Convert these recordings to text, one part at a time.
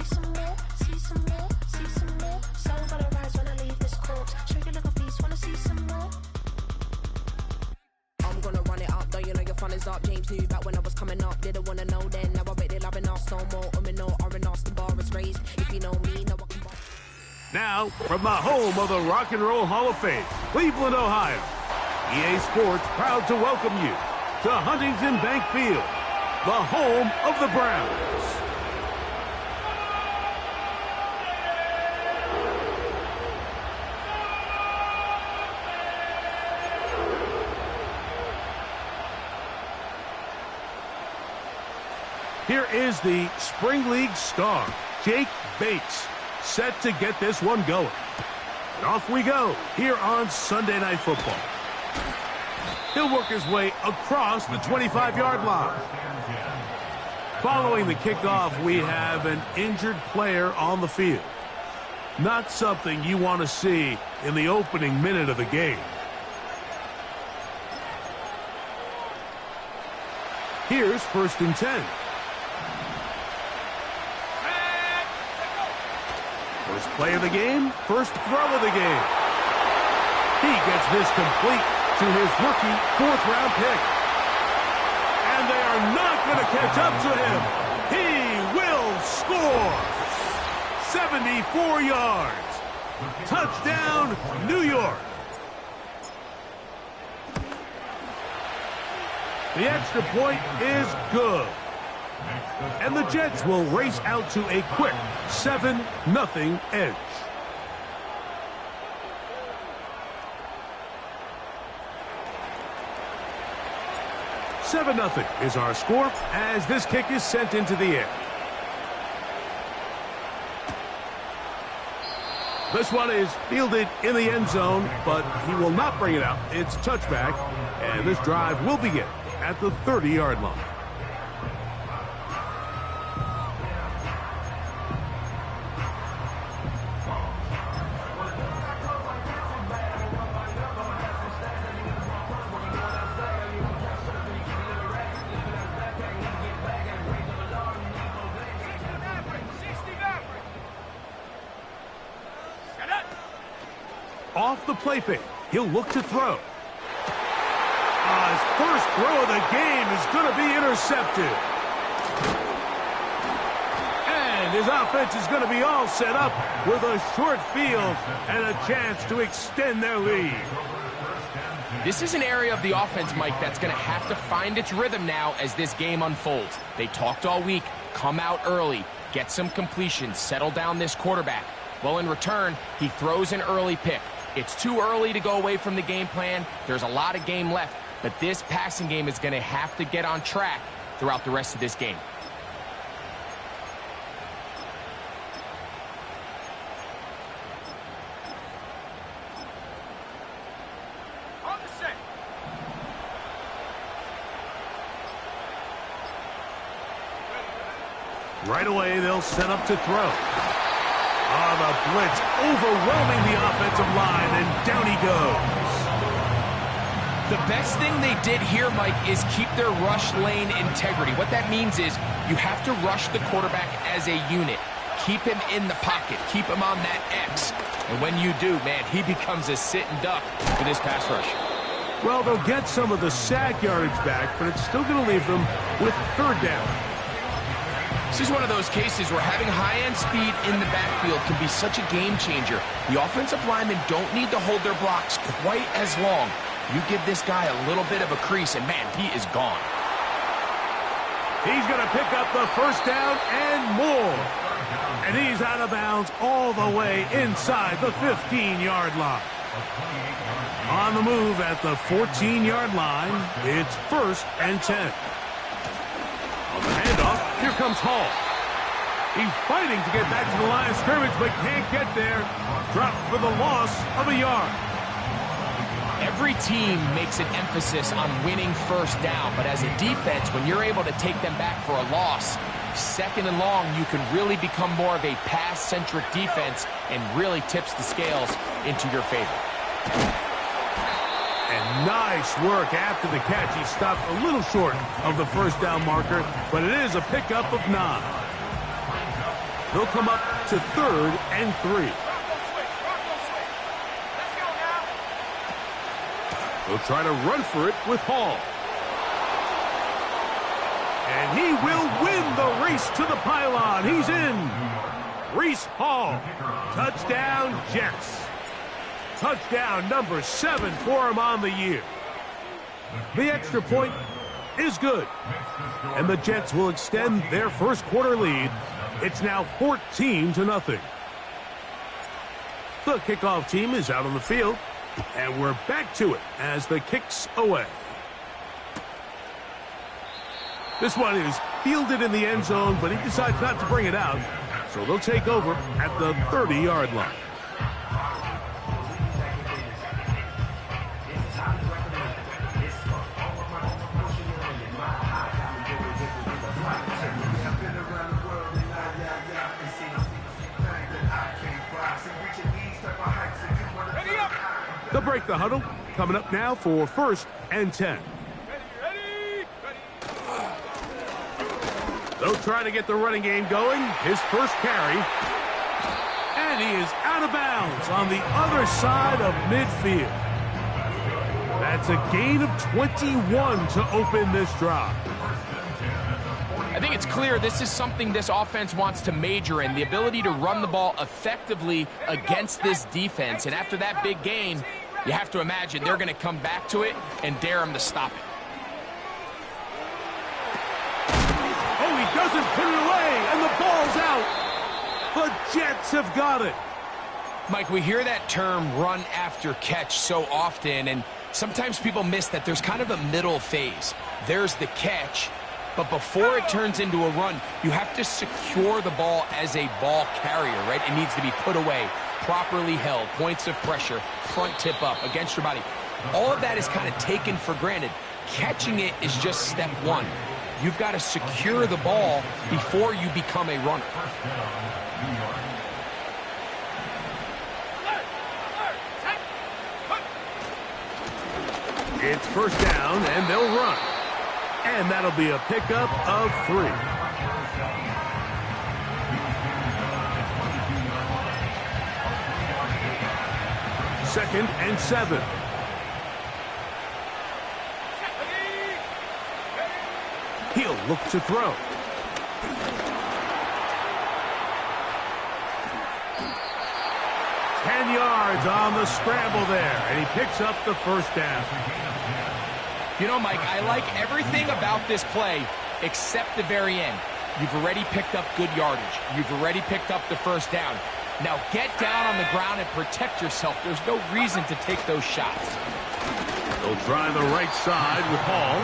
see some more, see some more, see some more. Soul gonna rise when I leave this corpse. Shrink a little piece, wanna see some more. I'm gonna run it up, though you know your fun is up. James knew back when I was coming up, didn't wanna know then. Now I bet they loving us no more. No, R&R's the bar is raised. If you know me, no I can buy. Now, from the home of the Rock and Roll Hall of Fame, Cleveland, Ohio, EA Sports proud to welcome you to Huntington Bank Field, the home of the Browns. Here is the Spring League star, Jake Bates, set to get this one going. And off we go here on Sunday Night Football. He'll work his way across the 25-yard line. Following the kickoff, we have an injured player on the field. Not something you want to see in the opening minute of the game. Here's 1st and 10. First play of the game, first throw of the game. He gets this complete to his rookie 4th-round pick. And they are not going to catch up to him. He will score. 74 yards. Touchdown, New York. The extra point is good. And the Jets will race out to a quick 7-0 edge. $7-0 is our score as this kick is sent into the air. This one is fielded in the end zone, but he will not bring it out. It's touchback, and this drive will begin at the 30-yard line. Off the play fake, he'll look to throw. His first throw of the game is going to be intercepted. And his offense is going to be all set up with a short field and a chance to extend their lead. This is an area of the offense, Mike, that's going to have to find its rhythm now as this game unfolds. They talked all week, come out early, get some completions, settle down this quarterback. Well, in return, he throws an early pick. It's too early to go away from the game plan. There's a lot of game left, but this passing game is going to have to get on track throughout the rest of this game. On the set. Right away, they'll set up to throw. The blitz overwhelming the offensive line, and down he goes. The best thing they did here, Mike, is keep their rush lane integrity. What that means is you have to rush the quarterback as a unit. Keep him in the pocket. Keep him on that X. And when you do, man, he becomes a sitting duck for this pass rush. Well, they'll get some of the sack yardage back, but it's still going to leave them with 3rd down. This is one of those cases where having high-end speed in the backfield can be such a game changer. The offensive linemen don't need to hold their blocks quite as long. You give this guy a little bit of a crease, and man, he is gone. He's going to pick up the 1st down and more. And he's out of bounds all the way inside the 15-yard line. On the move at the 14-yard line, it's 1st and 10. On the handoff, here comes Hall. He's fighting to get back to the line of scrimmage, but can't get there. Dropped for the loss of a yard. Every team makes an emphasis on winning 1st down, but as a defense, when you're able to take them back for a loss, 2nd and long, you can really become more of a pass-centric defense and really tips the scales into your favor. And nice work after the catch. He stopped a little short of the 1st down marker, but it is a pickup of 9. They'll come up to 3rd and 3. Let's go now. They'll try to run for it with Hall. And he will win the race to the pylon. He's in. Reese Hall. Touchdown, Jets. Touchdown number 7 for him on the year. The extra point is good. And the Jets will extend their first quarter lead. It's now 14-0. The kickoff team is out on the field. And we're back to it as the kick's away. This one is fielded in the end zone, but he decides not to bring it out. So they'll take over at the 30-yard line. They'll break the huddle. Coming up now for 1st and 10. They'll try to get the running game going. His first carry. And he is out of bounds on the other side of midfield. That's a gain of 21 to open this drive. I think it's clear this is something this offense wants to major in, the ability to run the ball effectively against this defense. And after that big gain, you have to imagine they're going to come back to it and dare him to stop it. Oh, he doesn't put it away, and the ball's out. The Jets have got it. Mike, we hear that term run after catch so often, and sometimes people miss that there's kind of a middle phase. There's the catch, but before it turns into a run, you have to secure the ball as a ball carrier, right? It needs to be put away, properly held, points of pressure, front tip up against your body. All of that is kind of taken for granted. Catching it is just step one. You've got to secure the ball before you become a runner. It's 1st down, and they'll run. And that'll be a pickup of 3. Second and 7. He'll look to throw. Ten yards on the scramble there, and he picks up the 1st down. You know, Mike, I like everything about this play except the very end. You've already picked up good yardage. You've already picked up the 1st down. Now get down on the ground and protect yourself. There's no reason to take those shots. They'll try the right side with Hall.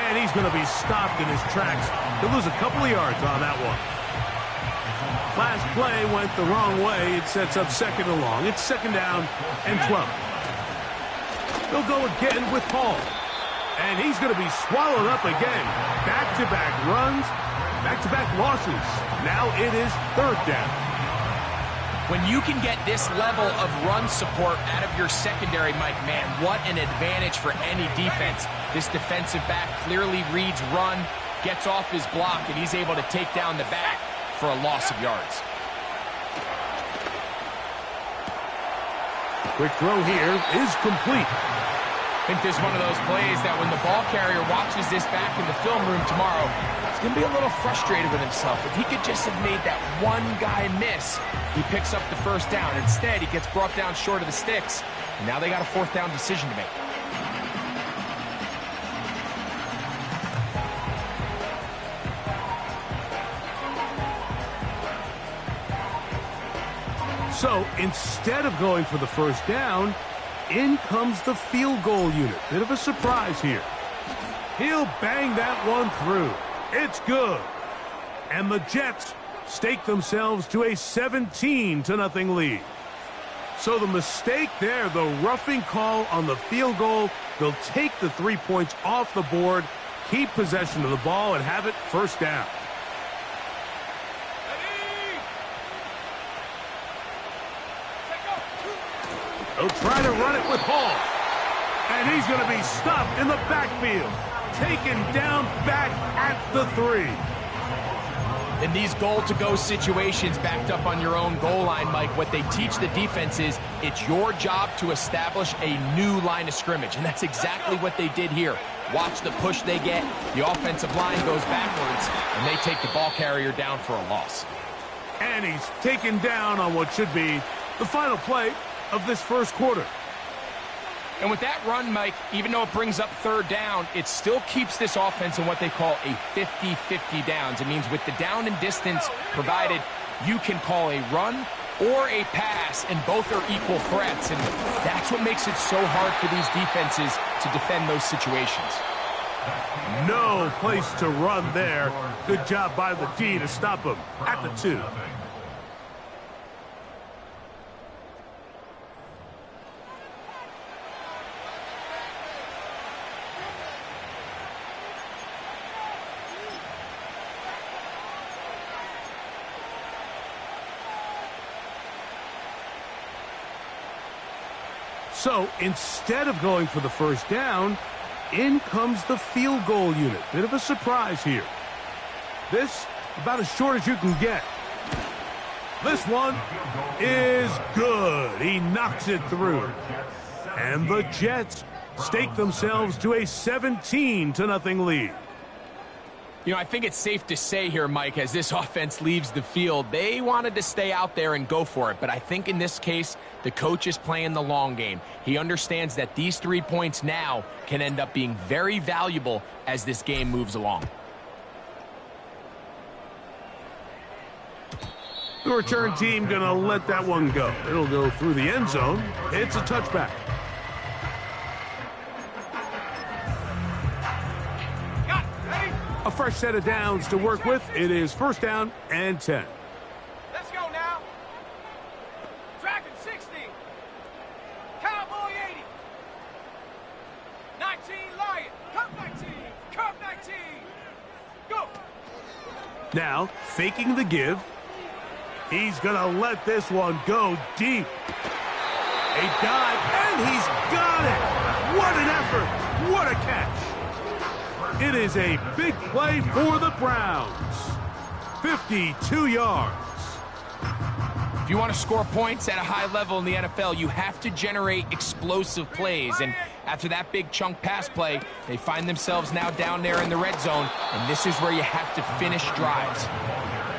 And he's going to be stopped in his tracks. He'll lose a couple of yards on that one. Last play went the wrong way. It sets up 2nd and long. It's 2nd down and 12. They'll go again with Hall. And he's going to be swallowed up again. Back-to-back runs, back-to-back losses. Now it is 3rd down. When you can get this level of run support out of your secondary, Mike, man, what an advantage for any defense. This defensive back clearly reads run, gets off his block, and he's able to take down the back for a loss of yards. Quick throw here is complete. I think this is one of those plays that when the ball carrier watches this back in the film room tomorrow, he's going to be a little frustrated with himself. If he could just have made that one guy miss, he picks up the 1st down. Instead, he gets brought down short of the sticks. And now they got a 4th down decision to make. So instead of going for the 1st down, in comes the field goal unit. Bit of a surprise here. He'll bang that one through. It's good. And the Jets stake themselves to a 17-0 lead. So the mistake there, the roughing call on the field goal, they'll take the 3 points off the board, keep possession of the ball, and have it 1st down. They'll try to run it with Hall. And he's going to be stopped in the backfield. Taken down back at the 3. In these goal-to-go situations backed up on your own goal line, Mike, what they teach the defense is it's your job to establish a new line of scrimmage, and that's exactly what they did here. Watch the push they get. The offensive line goes backwards, and they take the ball carrier down for a loss. And he's taken down on what should be the final play of this first quarter. And with that run, Mike, even though it brings up third down, it still keeps this offense in what they call a 50-50 downs. It means with the down and distance provided, you can call a run or a pass, and both are equal threats. And that's what makes it so hard for these defenses to defend those situations. No place to run there. Good job by the D to stop him at the 2. So instead of going for the first down, in comes the field goal unit. Bit of a surprise here. This, about as short as you can get. This one is good. He knocks it through. And the Jets stake themselves to a 17-0 lead. You know, I think it's safe to say here, Mike, as this offense leaves the field, they wanted to stay out there and go for it. But I think in this case, the coach is playing the long game. He understands that these 3 points now can end up being very valuable as this game moves along. The return team going to let that one go. It'll go through the end zone. It's a touchback. A fresh set of downs to work with. It is first down and 10. Let's go now. Dragon 60. Cowboy 80. 19 Lion. Cup 19. Cup 19. Go. Now, faking the give. He's going to let this one go deep. A dive, and he's got it. What an effort. What a catch. It is a big play for the Browns. 52 yards. If you want to score points at a high level in the NFL, you have to generate explosive plays. And after that big chunk pass play, they find themselves now down there in the red zone. And this is where you have to finish drives.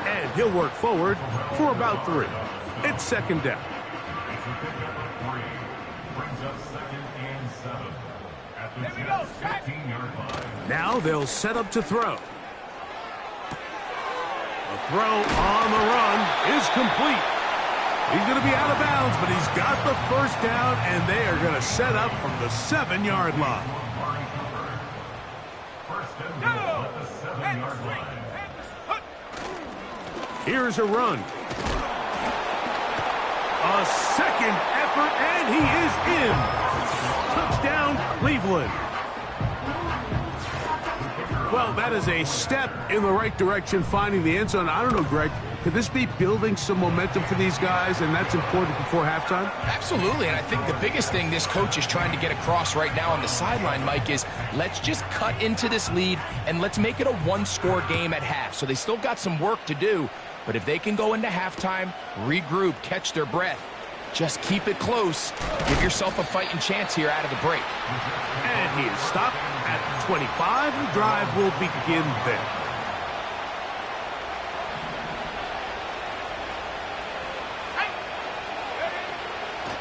And he'll work forward for about 3. It's second down. Now they'll set up to throw. The throw on the run is complete. He's going to be out of bounds, but he's got the first down, and they are going to set up from the 7-yard line. Here's a run. A second effort, and he is in. Touchdown, Cleveland. Well, that is a step in the right direction, finding the end zone. I don't know, Greg, could this be building some momentum for these guys, and that's important before halftime? Absolutely, and I think the biggest thing this coach is trying to get across right now on the sideline, Mike, is let's just cut into this lead, and let's make it a one-score game at half. So they still got some work to do, but if they can go into halftime, regroup, catch their breath, just keep it close, give yourself a fighting chance here out of the break. And he is stopped at 25. The drive will begin there.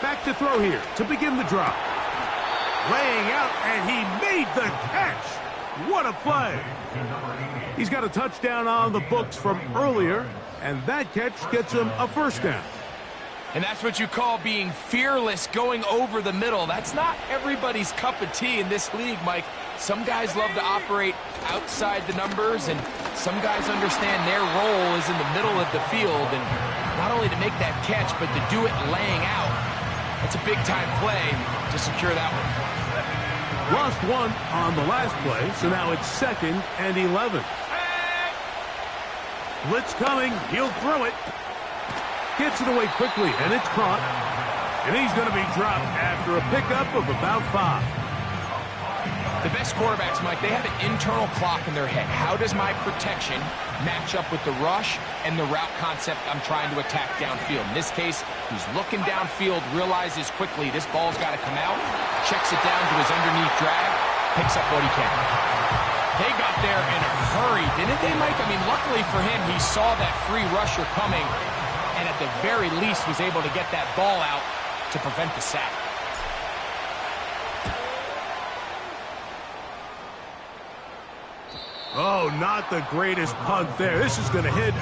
Back to throw here to begin the drop. Laying out, and he made the catch. What a play. He's got a touchdown on the books from earlier, and that catch gets him a first down. And that's what you call being fearless, going over the middle. That's not everybody's cup of tea in this league, Mike. Some guys love to operate outside the numbers, and some guys understand their role is in the middle of the field, and not only to make that catch, but to do it laying out. That's a big-time play to secure that one. Lost one on the last play, so now it's 2nd and 11. Blitz coming. He'll throw it. Gets it away quickly, and it's caught. And he's going to be dropped after a pickup of about 5. The best quarterbacks, Mike, they have an internal clock in their head. How does my protection match up with the rush and the route concept I'm trying to attack downfield? In this case, he's looking downfield, realizes quickly this ball's got to come out, checks it down to his underneath drag, picks up what he can. They got there in a hurry, didn't they, Mike? I mean, luckily for him, he saw that free rusher coming and at the very least was able to get that ball out to prevent the sack. Oh, not the greatest punt there. This is going to hit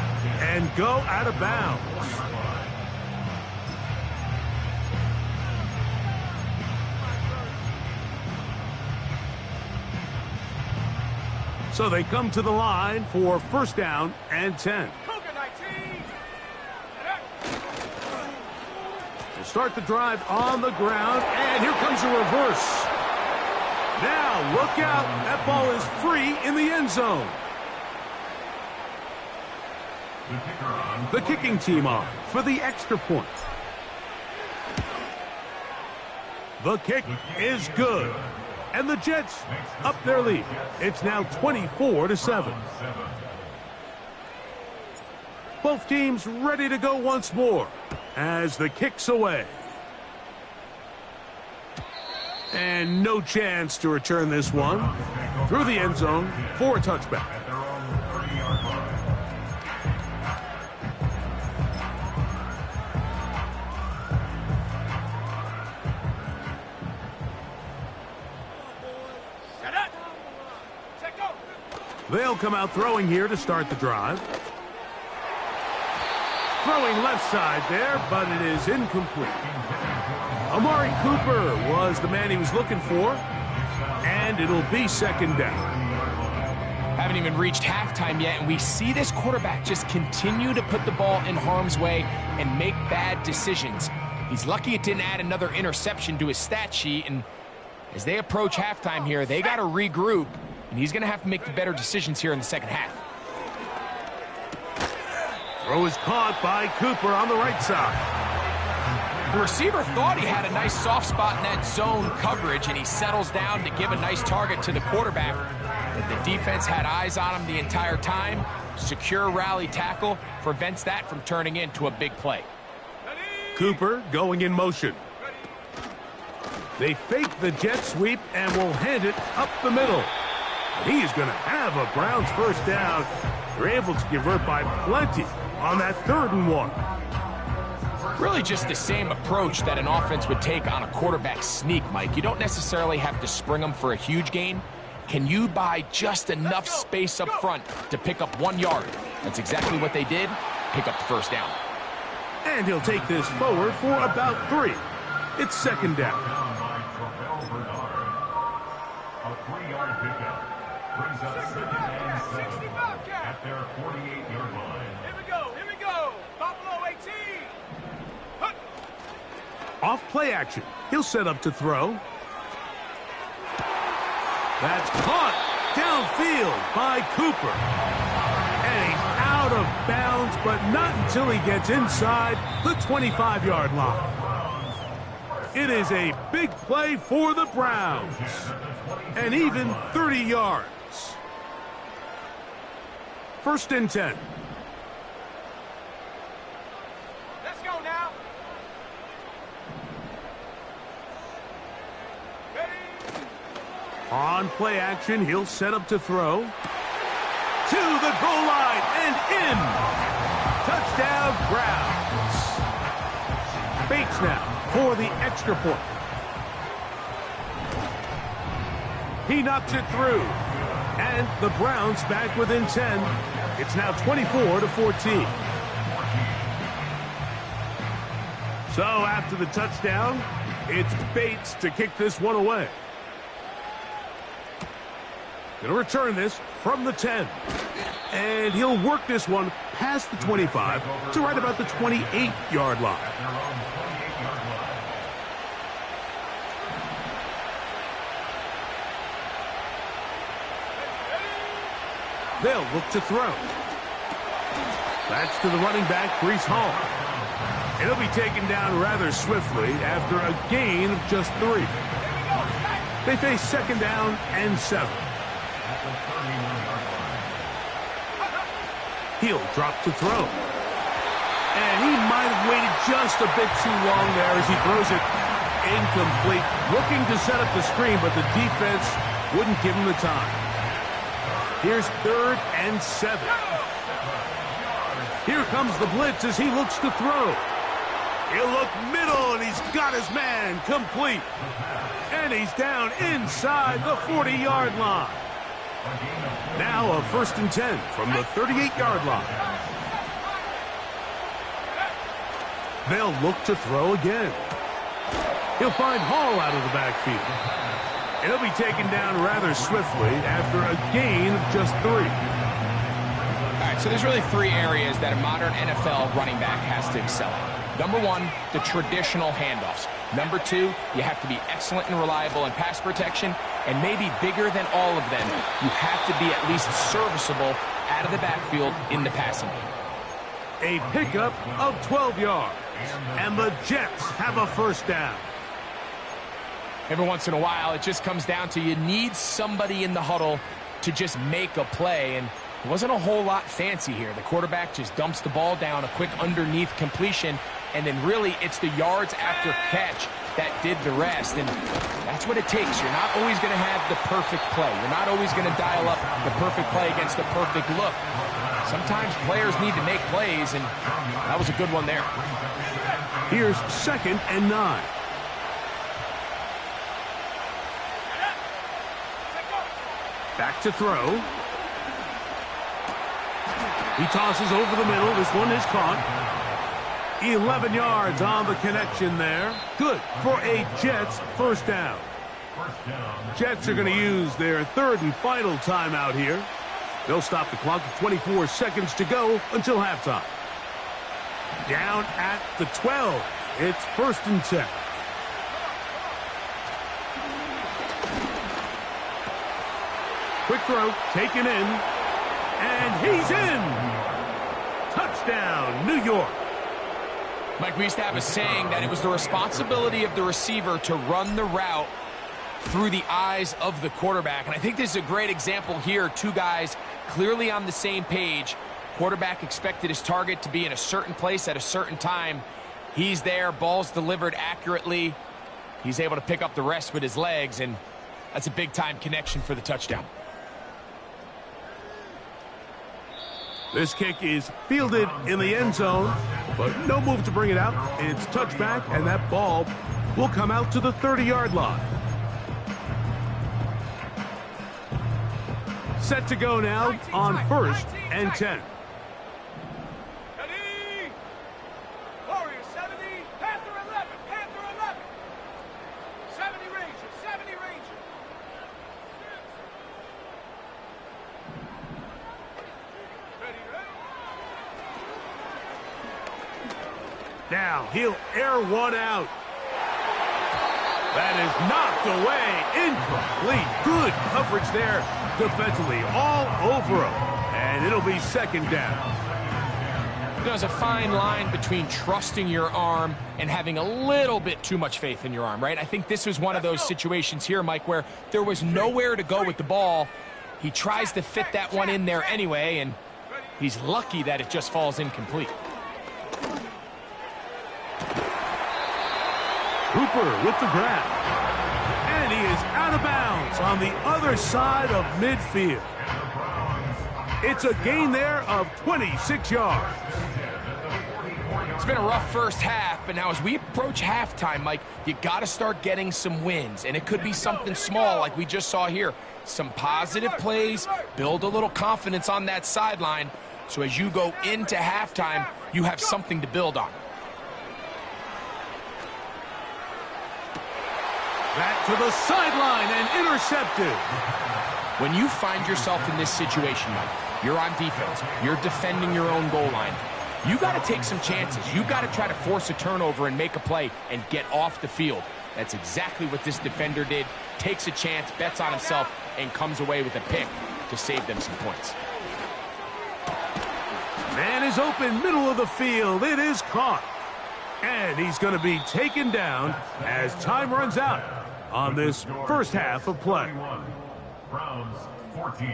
and go out of bounds. So they come to the line for first down and 10. We'll start the drive on the ground, and here comes a reverse. Now, look out. That ball is free in the end zone. The kicking team on for the extra point. The kick is good. And the Jets up their lead. It's now 24-7. Both teams ready to go once more as the kick's away. And no chance to return this one through the end zone for a touchback. They'll come out throwing here to start the drive. Throwing left side there, but it is incomplete. Amari Cooper was the man he was looking for, and it'll be second down. Haven't even reached halftime yet, and we see this quarterback just continue to put the ball in harm's way and make bad decisions. He's lucky it didn't add another interception to his stat sheet, and as they approach halftime here, they got to regroup, and he's going to have to make the better decisions here in the second half. Throw is caught by Cooper on the right side. The receiver thought he had a nice soft spot in that zone coverage, and he settles down to give a nice target to the quarterback. But the defense had eyes on him the entire time. Secure rally tackle prevents that from turning into a big play. Cooper going in motion. They fake the jet sweep and will hand it up the middle. He is going to have a Browns first down. They're able to convert by plenty on that 3rd and 1. Really just the same approach that an offense would take on a quarterback sneak, Mike. You don't necessarily have to spring them for a huge gain. Can you buy just enough space up front to pick up 1 yard? That's exactly what they did. Pick up the first down. And he'll take this forward for about 3. It's second down. A 3-yard pickup brings up second and 7 at their 48-yard line. Here we go. Buffalo 18. Off play action. He'll set up to throw. That's caught downfield by Cooper. And he's out of bounds, but not until he gets inside the 25-yard line. It is a big play for the Browns. And even 30 yards. First and 10. Let's go now. On play action, he'll set up to throw. To the goal line and in. Touchdown, Browns. Bates now for the extra point. He knocks it through. And the Browns back within 10. It's now 24-14. So after the touchdown, it's Bates to kick this one away. Going to return this from the 10. And he'll work this one past the 25 to right about the 28-yard line. They'll look to throw. That's to the running back, Breece Hall. It'll be taken down rather swiftly after a gain of just 3. They face second down and 7. He'll drop to throw. And he might have waited just a bit too long there as he throws it incomplete. Looking to set up the screen, but the defense wouldn't give him the time. Here's 3rd and 7. Here comes the blitz as he looks to throw. He'll look middle, and he's got his man complete. And he's down inside the 40-yard line. Now a 1st and 10 from the 38-yard line. They'll look to throw again. He'll find Hall out of the backfield. And he'll be taken down rather swiftly after a gain of just 3. All right, so there's really 3 areas that a modern NFL running back has to excel at. Number 1, the traditional handoffs. Number 2, you have to be excellent and reliable in pass protection. And maybe bigger than all of them, you have to be at least serviceable out of the backfield in the passing game. A pickup of 12 yards. And the Jets have a 1st down. Every once in a while, it just comes down to you need somebody in the huddle to just make a play. And it wasn't a whole lot fancy here. The quarterback just dumps the ball down, a quick underneath completion, and then really it's the yards after catch that did the rest. And that's what it takes. You're not always going to have the perfect play. You're not always going to dial up the perfect play against the perfect look. Sometimes players need to make plays, and that was a good one there. Here's 2nd and 9. Back to throw. He tosses over the middle. This one is caught. 11 yards on the connection there. Good for a Jets 1st down. Jets are going to use their 3rd and final timeout here. They'll stop the clock with 24 seconds to go until halftime. Down at the 12. It's 1st and 10. Quick throw, taken in, and he's in. Touchdown, New York. Mike, we used to have a saying that it was the responsibility of the receiver to run the route through the eyes of the quarterback. And I think this is a great example here. 2 guys clearly on the same page. Quarterback expected his target to be in a certain place at a certain time. He's there, ball's delivered accurately. He's able to pick up the rest with his legs, and that's a big-time connection for the touchdown. This kick is fielded in the end zone, but no move to bring it out. It's touchback, and that ball will come out to the 30-yard line. Set to go now on 1st and 10. Ready? Warrior 70, Panther 11, Panther 11. 70 Ranger, 70 Ranger. Ready, ready? Now he'll air one out. That is knocked away. Incomplete. Good coverage there defensively. All over him. And it'll be 2nd down. There's a fine line between trusting your arm and having a little bit too much faith in your arm, right? I think this was one of those situations here, Mike, where there was nowhere to go with the ball. He tries to fit that one in there anyway, and he's lucky that it just falls incomplete. Cooper with the grab. And he is out of bounds on the other side of midfield. It's a gain there of 26 yards. It's been a rough first half, but now as we approach halftime, Mike, you got to start getting some wins. And it could be something small like we just saw here. Some positive plays, build a little confidence on that sideline. So as you go into halftime, you have something to build on. Back to the sideline and intercepted. When you find yourself in this situation, Mike, you're on defense, you're defending your own goal line, you got to take some chances. You got to try to force a turnover and make a play and get off the field. That's exactly what this defender did. Takes a chance, bets on himself, and comes away with a pick to save them some points. Man is open, middle of the field. It is caught. And he's going to be taken down as time runs out. on this first half of play. Browns 14.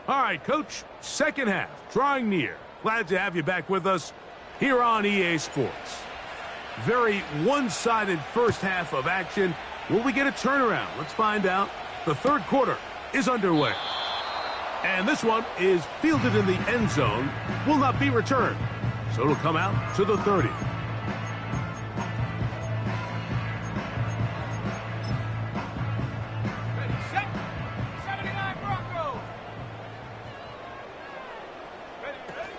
All right, Coach, second half, drawing near. Glad to have you back with us here on EA Sports. Very one-sided first half of action. Will we get a turnaround? Let's find out. The third quarter is underway. And this one is fielded in the end zone. Will not be returned. So it'll come out to the 30. Ready, set. 79 Broncos. Ready, ready.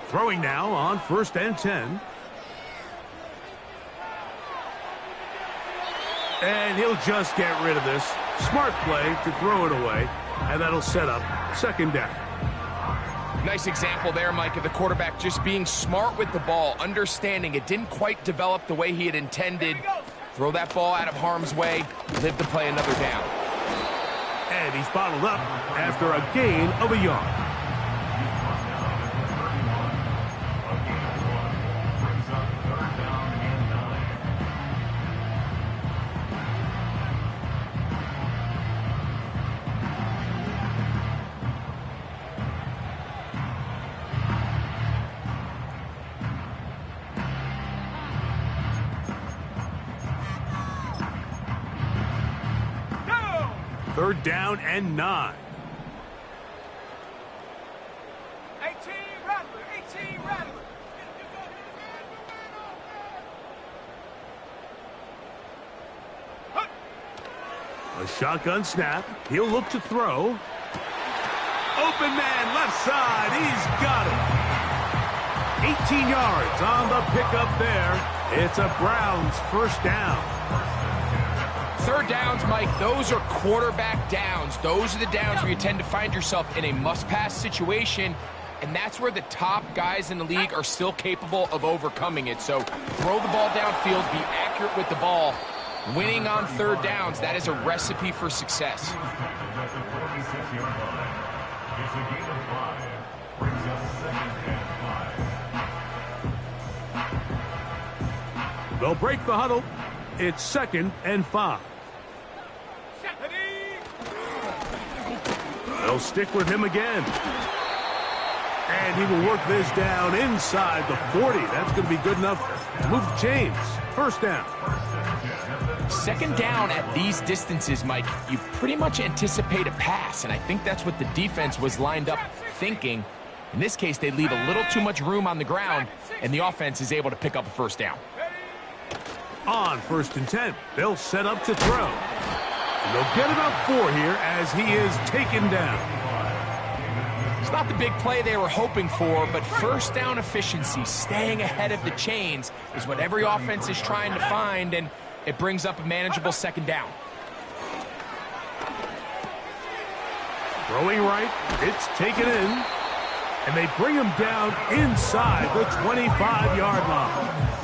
Throwing now on 1st and 10. And he'll just get rid of this. Smart play to throw it away. And that'll set up second down. Nice example there, Mike, of the quarterback just being smart with the ball, understanding it didn't quite develop the way he had intended. Throw that ball out of harm's way, live to play another down. And he's bottled up after a gain of a yard. Third down and 9. 18 Rattler, 18 Rattler. A shotgun snap. He'll look to throw. Open man, left side. He's got it. 18 yards on the pickup there. It's a Browns first down. Third downs, Mike, those are quarterback downs. Those are the downs where you tend to find yourself in a must-pass situation, and that's where the top guys in the league are still capable of overcoming it. So throw the ball downfield, be accurate with the ball. Winning on third downs, that is a recipe for success. They'll break the huddle. It's 2nd and 5. They'll stick with him again. And he will work this down inside the 40. That's going to be good enough to move the chains. First down. Second down at these distances, Mike, you pretty much anticipate a pass, and I think that's what the defense was lined up thinking. In this case, they leave a little too much room on the ground, and the offense is able to pick up a first down. On 1st and 10, they'll set up to throw. And they'll get about 4 here as he is taken down. It's not the big play they were hoping for, but first down efficiency, staying ahead of the chains, is what every offense is trying to find, and it brings up a manageable second down. Throwing right, it's taken in, and they bring him down inside the 25-yard line.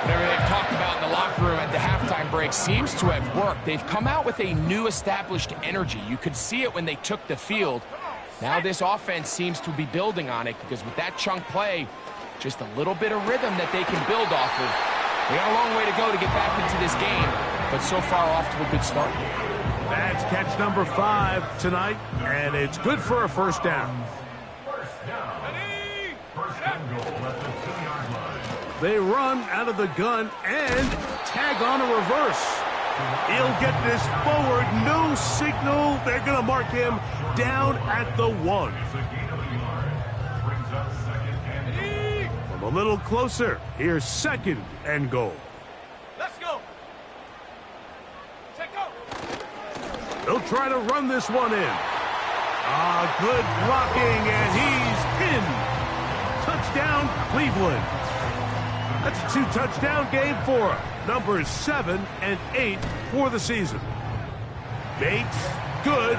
Whatever they've talked about in the locker room at the halftime break seems to have worked. They've come out with a new established energy. You could see it when they took the field. Now this offense seems to be building on it because with that chunk play, just a little bit of rhythm that they can build off of. They got a long way to go to get back into this game, but so far off to a good start. That's catch number 5 tonight, and it's good for a first down. First and goal at the 2-yard line. They run out of the gun and tag on a reverse. He'll get this forward. No signal. They're going to mark him down at the 1. From a little closer, here's 2nd and goal. Let's go. Check go. They'll try to run this one in. Good blocking, and he's in. Touchdown, Cleveland. That's a 2-touchdown game for him. Numbers 7 and 8 for the season. Bates, good,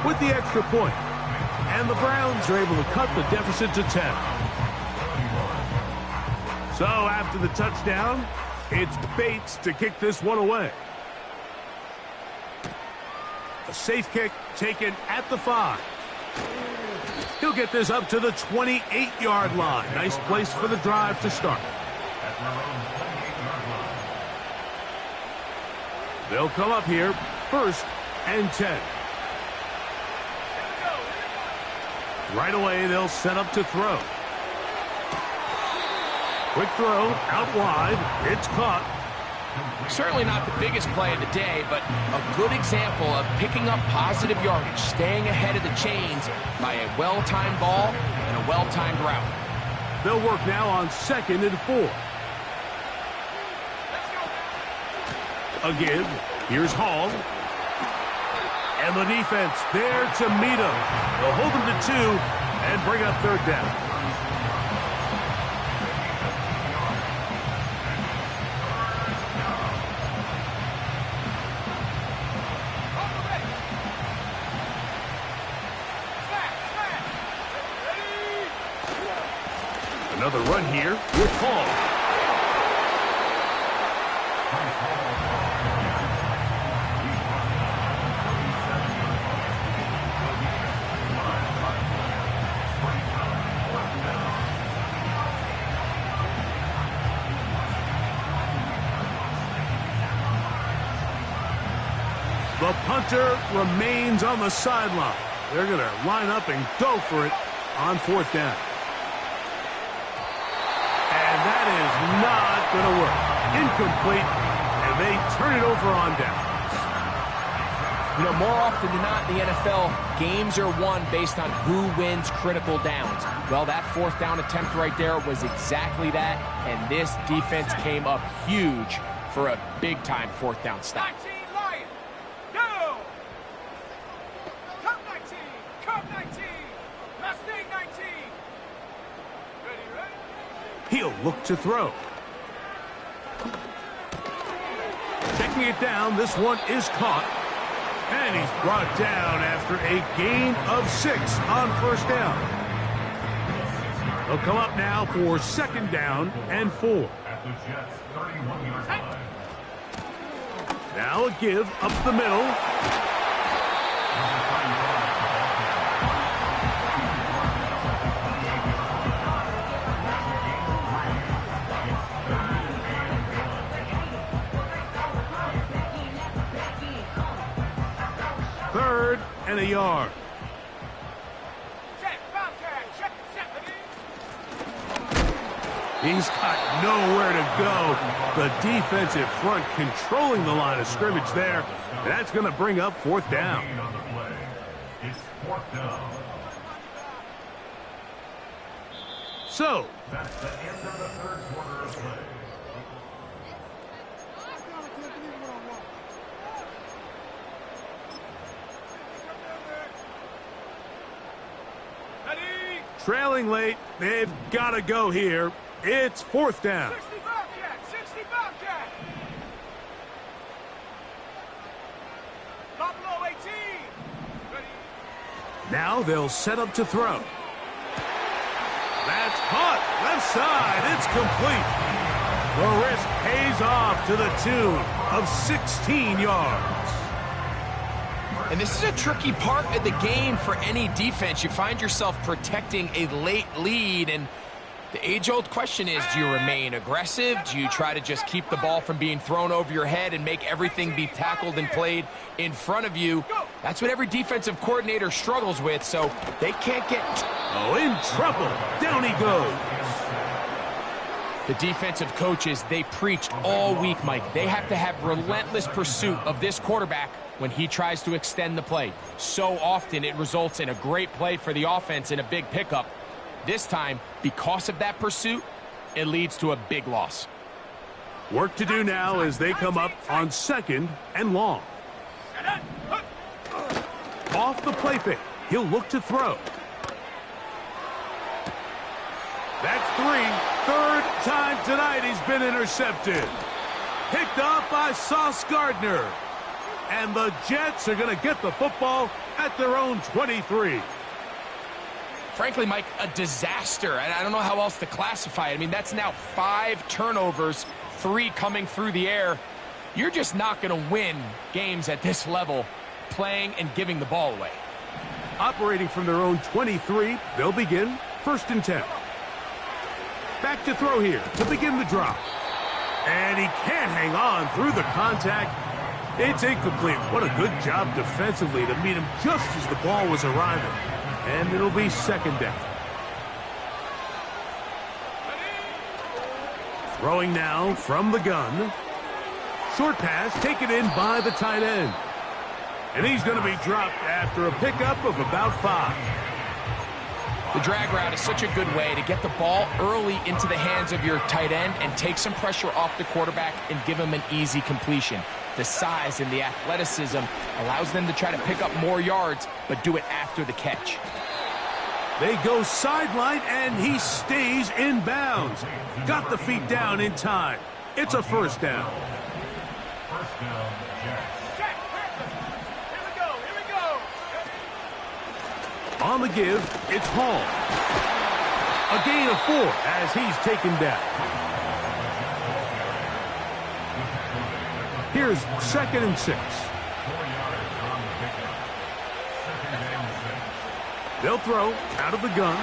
with the extra point. And the Browns are able to cut the deficit to 10. So after the touchdown, it's Bates to kick this one away. A safe kick taken at the 5. They'll get this up to the 28-yard line. Nice place for the drive to start. At their own 28-yard line. They'll come up here, 1st and 10. Right away, they'll set up to throw. Quick throw, out wide. It's caught. Certainly not the biggest play of the day, but a good example of picking up positive yardage, staying ahead of the chains by a well-timed ball and a well-timed route. They'll work now on 2nd and 4. A give. Here's Hall. And the defense there to meet him. They'll hold him to 2 and bring up 3rd down. Another run here with Hall. The punter remains on the sideline. They're going to line up and go for it on 4th down. And that is not going to work. Incomplete, and they turn it over on downs. You know, more often than not in the NFL, games are won based on who wins critical downs. Well, that 4th down attempt right there was exactly that, and this defense came up huge for a big-time 4th down stop. 19 Lion. Go. Cup 19. Cup 19. Mustang 19. Ready? He'll look to throw. Checking it down, this one is caught. And he's brought down after a gain of 6 on 1st down. They'll come up now for 2nd down and 4. At the Jets' 31-yard line. Now a give up the middle. Third and a yard. Check. Bobcat. Check. He's got nowhere to go. The defensive front controlling the line of scrimmage there. That's going to bring up 4th down. Gain on the play. It's 4th down. So, That's the end of the 3rd quarter of play. Ready? trailing late, they've got to go here. It's 4th down. 60 Bobcat. 60 Bobcat. Buffalo 18. Ready? Now they'll set up to throw. That's caught. Left side. It's complete. The risk pays off to the tune of 16 yards. And this is a tricky part of the game for any defense. You find yourself protecting a late lead, and the age-old question is, do you remain aggressive? Do you try to just keep the ball from being thrown over your head and make everything be tackled and played in front of you? That's what every defensive coordinator struggles with, so they can't get... Oh, in trouble. Down he goes. The defensive coaches, they preached all week, Mike. They have to have relentless pursuit of this quarterback when he tries to extend the play. So often it results in a great play for the offense and a big pickup. This time, because of that pursuit, it leads to a big loss. Work to do now as they come up on 2nd and long. Off the play fake. He'll look to throw. That's 3. Third time tonight he's been intercepted. Picked up by Sauce Gardner. And the Jets are going to get the football at their own 23. Frankly, Mike, a disaster. And I don't know how else to classify it. I mean, that's now 5 turnovers, 3 coming through the air. You're just not going to win games at this level playing and giving the ball away. Operating from their own 23, they'll begin 1st and 10. Back to throw here to begin the drop. And he can't hang on through the contact. It's incomplete. What a good job defensively to meet him just as the ball was arriving. And it'll be 2nd down. Throwing now from the gun. Short pass taken in by the tight end. And he's going to be dropped after a pickup of about 5. The drag route is such a good way to get the ball early into the hands of your tight end and take some pressure off the quarterback and give him an easy completion. The size and the athleticism allows them to try to pick up more yards, but do it after the catch. They go sideline, and he stays in bounds. Got the feet down in time. It's a 1st down. 1st down, Jets. On the give, it's Hall. A gain of 4 as he's taken down. Here's 2nd and 6. They'll throw out of the gun.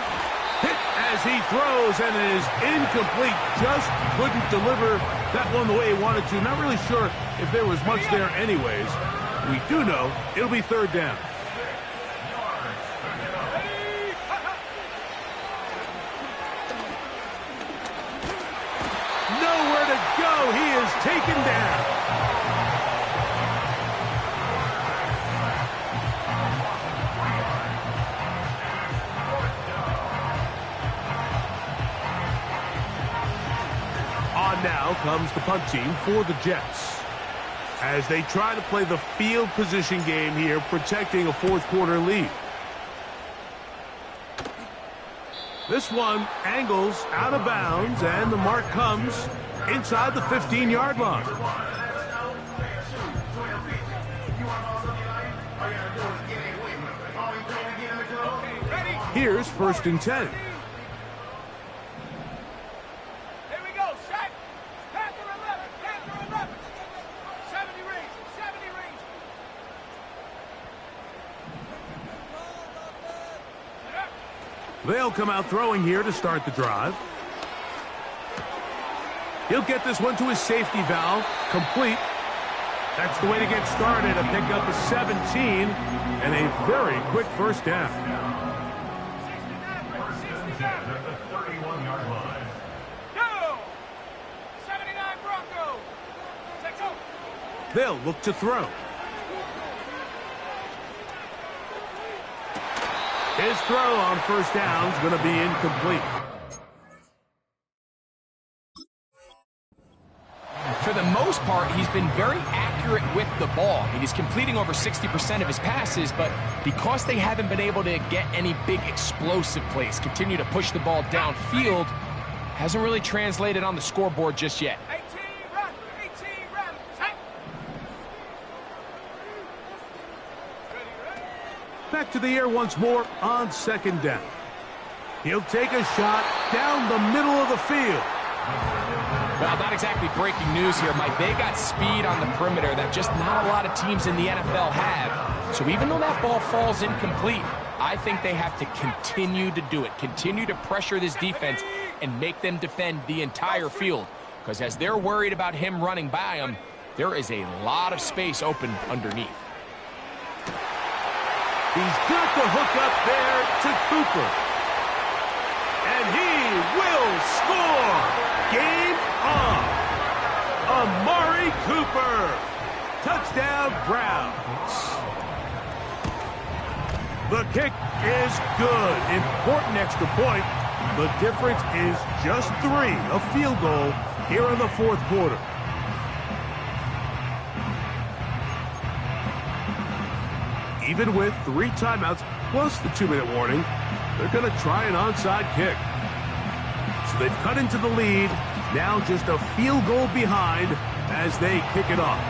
Hit as he throws, and it is incomplete. Just couldn't deliver that one the way he wanted to. Not really sure if there was much there anyways. We do know it'll be 3rd down. Nowhere to go. He is taken down. On now comes the punt team for the Jets as they try to play the field position game here, protecting a 4th quarter lead. This one angles out of bounds, and the mark comes inside the 15-yard line. Here's 1st and 10. Here we go, set. Panther 11, Panther 11. 70 range, 70 range. They'll come out throwing here to start the drive. He'll get this one to his safety valve, complete. That's the way to get started, a pickup of 17 and a very quick 1st down. 10 at the 31-yard line. Go! 79 Bronco. Let's go. They'll look to throw. His throw on 1st down is going to be incomplete. For the most part, he's been very accurate with the ball. I mean, he's completing over 60% of his passes, but because they haven't been able to get any big explosive plays, continue to push the ball downfield, hasn't really translated on the scoreboard just yet. 18 run, 18 run. Set. Back to the air once more on 2nd down. He'll take a shot down the middle of the field. Well, not exactly breaking news here, Mike. They got speed on the perimeter that just not a lot of teams in the NFL have. So even though that ball falls incomplete, I think they have to continue to do it. Continue to pressure this defense and make them defend the entire field. Because as they're worried about him running by them, there is a lot of space open underneath. He's got the hook up there to Cooper. And he will score. Game on. Amari Cooper. Touchdown, Browns. The kick is good. Important extra point. The difference is just 3, a field goal here in the 4th quarter. Even with 3 timeouts plus the 2-minute warning, they're going to try an onside kick. So they've cut into the lead, now just a field goal behind as they kick it off.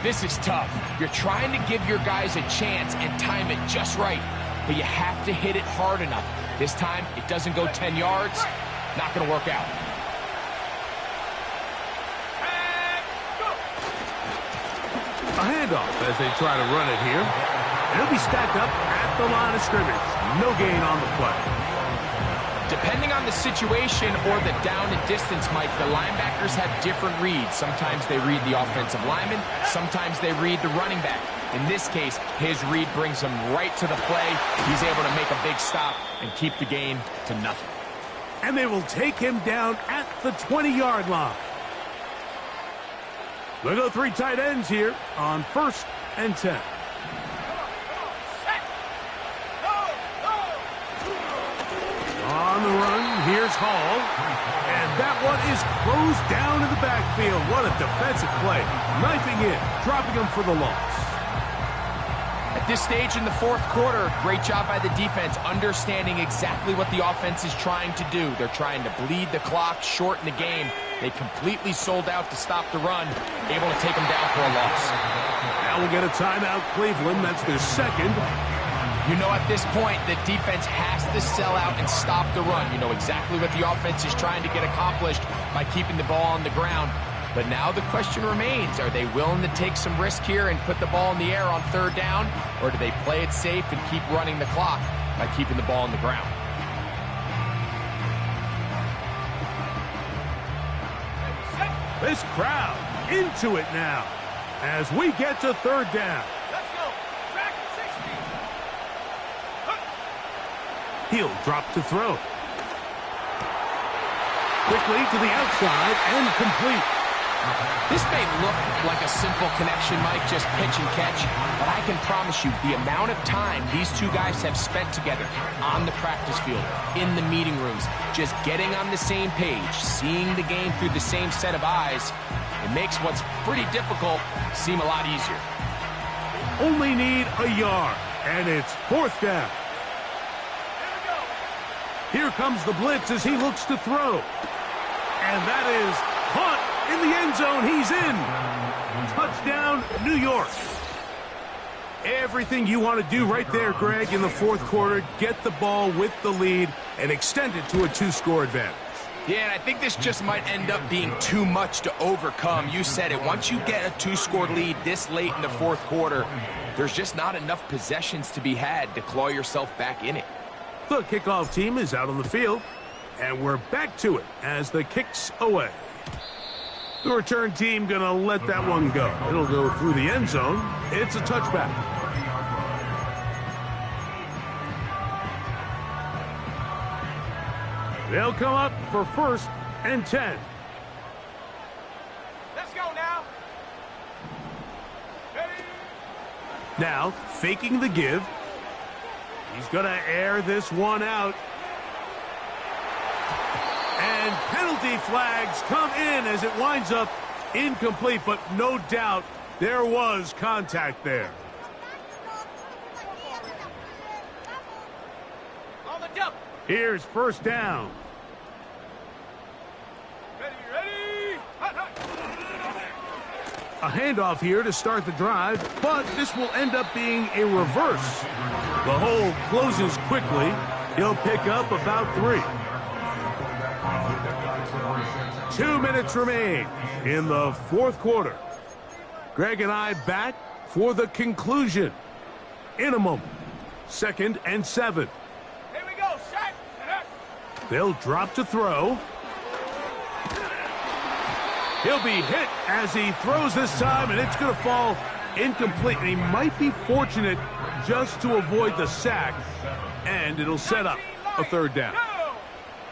This is tough. You're trying to give your guys a chance and time it just right, but you have to hit it hard enough. This time, it doesn't go 10 yards, not going to work out. A handoff as they try to run it here. And it'll be stacked up at the line of scrimmage. No gain on the play. Depending on the situation or the down and distance, Mike, the linebackers have different reads. Sometimes they read the offensive lineman. Sometimes they read the running back. In this case, his read brings him right to the play. He's able to make a big stop and keep the gain to nothing. And they will take him down at the 20-yard line. We'll go 3 tight ends here on 1st and 10. On the run, here's Hall. And that one is closed down in the backfield. What a defensive play. Knifing in, dropping him for the loss. At this stage in the 4th quarter, great job by the defense, understanding exactly what the offense is trying to do. They're trying to bleed the clock, shorten the game. They completely sold out to stop the run, able to take them down for a loss. Now we'll get a timeout, Cleveland. That's their second. You know at this point, the defense has to sell out and stop the run. You know exactly what the offense is trying to get accomplished by keeping the ball on the ground. But now the question remains, are they willing to take some risk here and put the ball in the air on 3rd down? Or do they play it safe and keep running the clock by keeping the ball on the ground? This crowd into it now as we get to 3rd down. Let's go. Track 60. He'll drop to throw. Quickly to the outside and complete. This may look like a simple connection, Mike, just pitch and catch, but I can promise you the amount of time these two guys have spent together on the practice field, in the meeting rooms, just getting on the same page, seeing the game through the same set of eyes, it makes what's pretty difficult seem a lot easier. Only need a yard, and it's 4th down. Here comes the blitz as he looks to throw. And that is caught in the end zone. He's in. Touchdown, New York. Everything you want to do right there, Greg, in the 4th quarter. Get the ball with the lead and extend it to a 2-score advantage. Yeah, and I think this just might end up being too much to overcome. You said it. Once you get a 2-score lead this late in the 4th quarter, there's just not enough possessions to be had to claw yourself back in it. The kickoff team is out on the field, and we're back to it as the kick's away. The return team going to let that one go. It'll go through the end zone. It's a touchback. They'll come up for 1st and 10. Let's go now. Ready? Now, faking the give. He's going to air this one out. And penalty flags come in as it winds up incomplete, but no doubt there was contact there. On the double. Here's 1st down. Ready. Hut, hut. A handoff here to start the drive, but this will end up being a reverse. The hole closes quickly. He'll pick up about 3. 2 minutes remain in the 4th quarter. Greg and I back for the conclusion in a moment. 2nd and 7. Here we go. Set. They'll drop to throw. He'll be hit as he throws this time, and it's going to fall incomplete. And he might be fortunate just to avoid the sack, and it'll set up a 3rd down.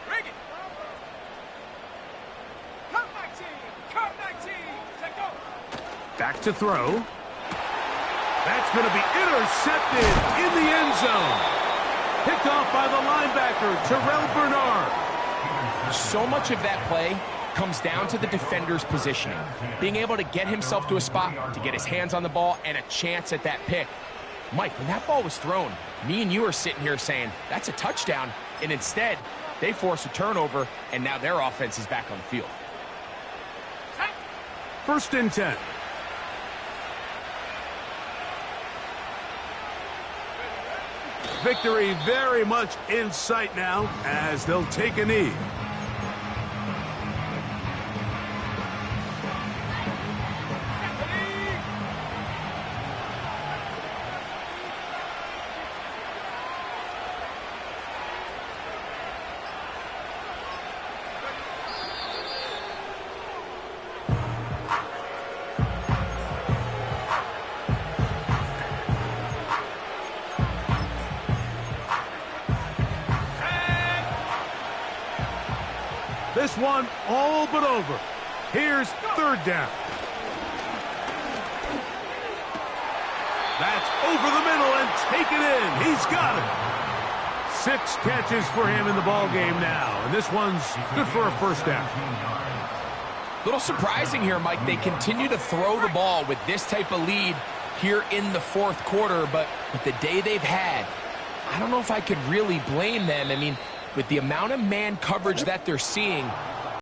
Bring it. Cut 19. Cut 19. Let go. Back to throw. That's going to be intercepted in the end zone. Picked off by the linebacker, Terrell Bernard. So much of that play comes down to the defender's positioning, being able to get himself to a spot, to get his hands on the ball, and a chance at that pick. Mike, when that ball was thrown, me and you are sitting here saying, that's a touchdown, and instead, they force a turnover, and now their offense is back on the field. 1st and 10. Victory very much in sight now as they'll take a knee. This one all but over. Here's third down. That's over the middle and taken in. He's got it. 6 catches for him in the ball game now, and this one's good for a first down. Little surprising here, Mike. They continue to throw the ball with this type of lead here in the fourth quarter, but with the day they've had, I don't know if I could really blame them. I mean, with the amount of man coverage that they're seeing,